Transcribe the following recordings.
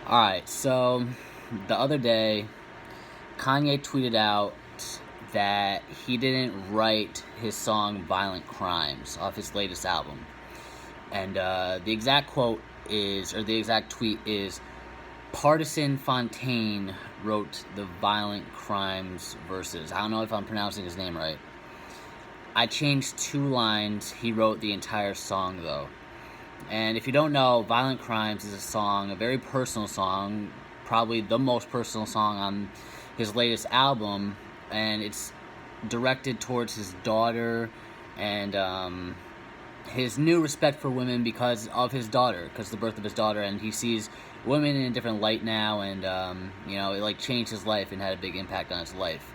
Alright, so the other day, Kanye tweeted out that he didn't write his song Violent Crimes off his latest album. And the exact quote is, or the exact tweet is, Partisan Fontaine wrote the Violent Crimes verses. I don't know if I'm pronouncing his name right. I changed 2 lines. He wrote the entire song, though. And if you don't know, Violent Crimes is a song, a very personal song, probably the most personal song on his latest album, and it's directed towards his daughter and his new respect for women because of his daughter, because of the birth of his daughter, and he sees women in a different light now, and it like changed his life and had a big impact on his life.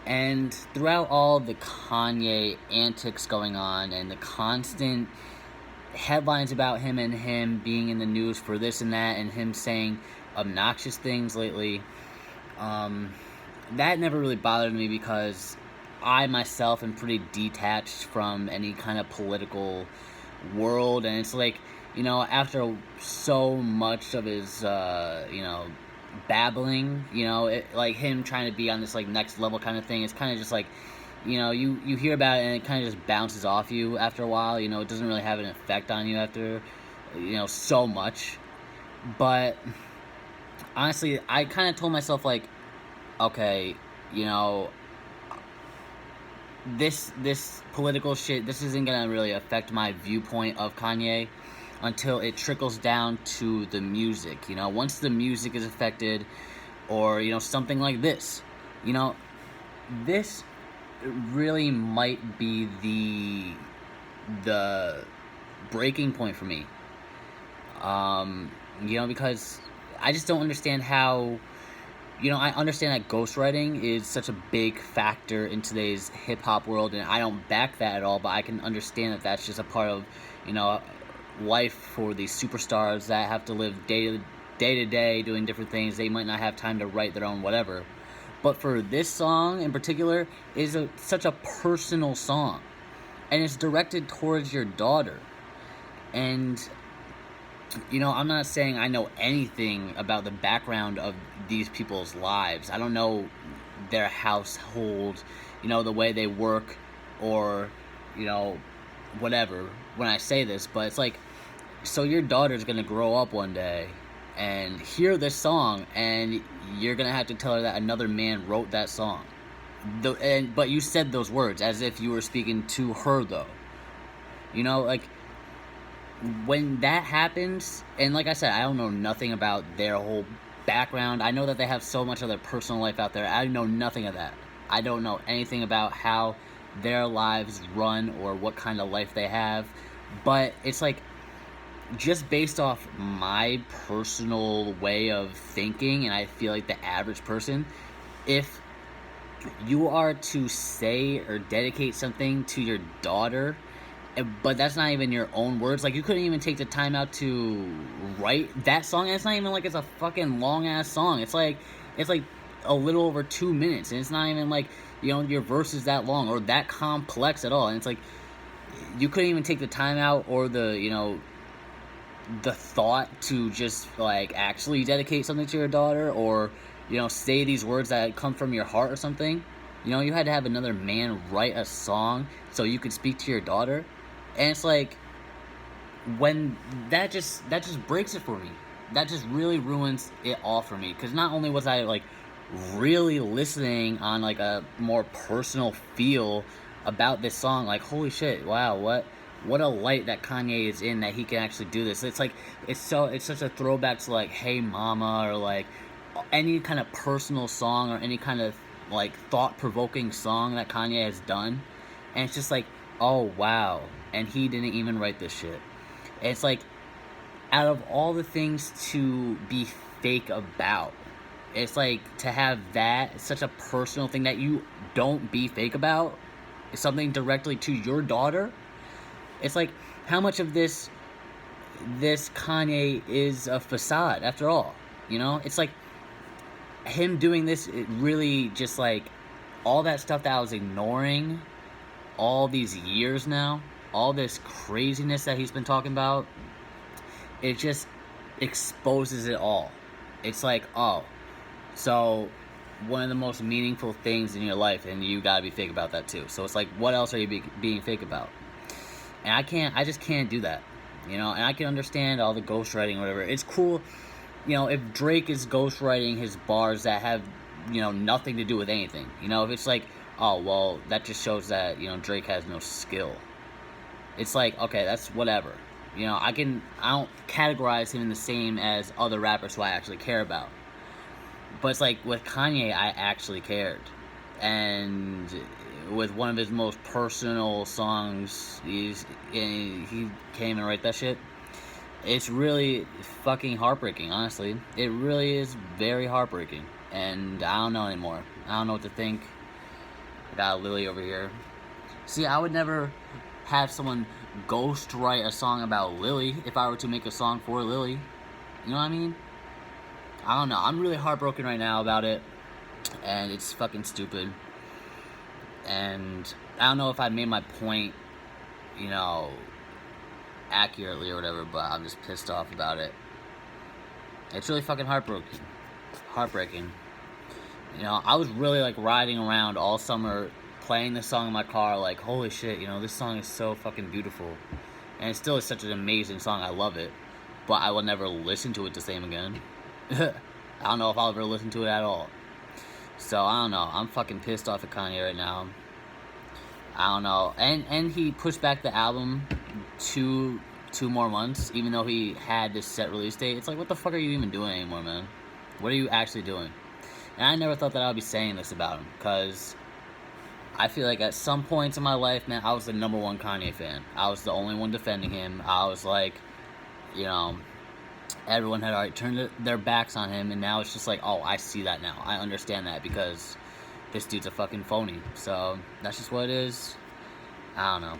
And throughout all the Kanye antics going on and the constant headlines about him being in the news for this and that and him saying obnoxious things lately, that never really bothered me because I myself am pretty detached from any kind of political world, and it's like, after so much of his babbling, like him trying to be on this like next level kind of thing, it's kind of just like, you hear about it and it kind of just bounces off you after a while. It doesn't really have an effect on you after, so much. But honestly, I kind of told myself, like, okay, this political shit, this isn't gonna really affect my viewpoint of Kanye until it trickles down to the music. Once the music is affected, or something like this, this really might be the breaking point for me. Because I just don't understand how. I understand that ghostwriting is such a big factor in today's hip hop world, and I don't back that at all. But I can understand that that's just a part of, life for these superstars that have to live day to day doing different things. They might not have time to write their own whatever. But for this song in particular, is such a personal song, and it's directed towards your daughter. And I'm not saying I know anything about the background of these people's lives. I don't know their household, the way they work, or whatever when I say this. But it's like, so your daughter's gonna grow up one day and hear this song, and you're gonna have to tell her that another man wrote that song. But you said those words as if you were speaking to her, though. Like, when that happens, and like I said, I don't know nothing about their whole background. I know that they have so much of their personal life out there. I know nothing of that. I don't know anything about how their lives run or what kind of life they have. But it's like, just based off my personal way of thinking, and I feel like the average person, if you are to say or dedicate something to your daughter, but that's not even your own words, like, you couldn't even take the time out to write that song, and it's not even like it's a fucking long ass song. It's like a little over 2 minutes, and it's not even like, your verse is that long or that complex at all. And it's like, you couldn't even take the time out or the thought to just like actually dedicate something to your daughter, or say these words that come from your heart or something. You had to have another man write a song so you could speak to your daughter. And it's like, when that just breaks it for me. That just really ruins it all for me, because not only was I like really listening on like a more personal feel about this song, like, holy shit, wow, what a light that Kanye is in, that he can actually do this. It's like, it's such a throwback to like Hey Mama, or like any kind of personal song, or any kind of like thought-provoking song that Kanye has done. And it's just like, oh wow, and he didn't even write this shit. And it's like, out of all the things to be fake about, it's like, to have that, such a personal thing that you don't be fake about, something directly to your daughter. It's like, how much of this Kanye is a facade after all? It's like, him doing this, it really just like, all that stuff that I was ignoring all these years now, all this craziness that he's been talking about, it just exposes it all. it's like, oh, so one of the most meaningful things in your life, and you gotta be fake about that too. So it's like, what else are you being fake about? And I just can't do that, you know. And I can understand all the ghostwriting or whatever. It's cool, you know, if Drake is ghostwriting his bars that have, you know, nothing to do with anything. You know, if it's like, oh, well, that just shows that, you know, Drake has no skill. It's like, okay, that's whatever. You know, I don't categorize him in the same as other rappers who I actually care about. But it's like with Kanye, I actually cared. And with one of his most personal songs, he came and write that shit. It's really fucking heartbreaking, honestly. It really is very heartbreaking. And I don't know anymore. I don't know what to think. I got Lily over here. See, I would never have someone ghost write a song about Lily if I were to make a song for Lily. You know what I mean? I don't know. I'm really heartbroken right now about it. And it's fucking stupid. And I don't know if I made my point, you know, accurately or whatever, but I'm just pissed off about it. It's really fucking heartbreaking. You know, I was really like riding around all summer playing this song in my car, like, holy shit, you know, this song is so fucking beautiful. And it still is such an amazing song. I love it. But I will never listen to it the same again. I don't know if I'll ever listen to it at all. So I don't know. I'm fucking pissed off at Kanye right now. I don't know. And he pushed back the album two more months, even though he had this set release date. It's like, what the fuck are you even doing anymore, man? What are you actually doing? And I never thought that I would be saying this about him, because I feel like at some points in my life, man, I was the number one Kanye fan. I was the only one defending him. I was like, you know, everyone had already turned their backs on him, and now it's just like, oh, I see that now. I understand that, because this dude's a fucking phony. So that's just what it is. I don't know.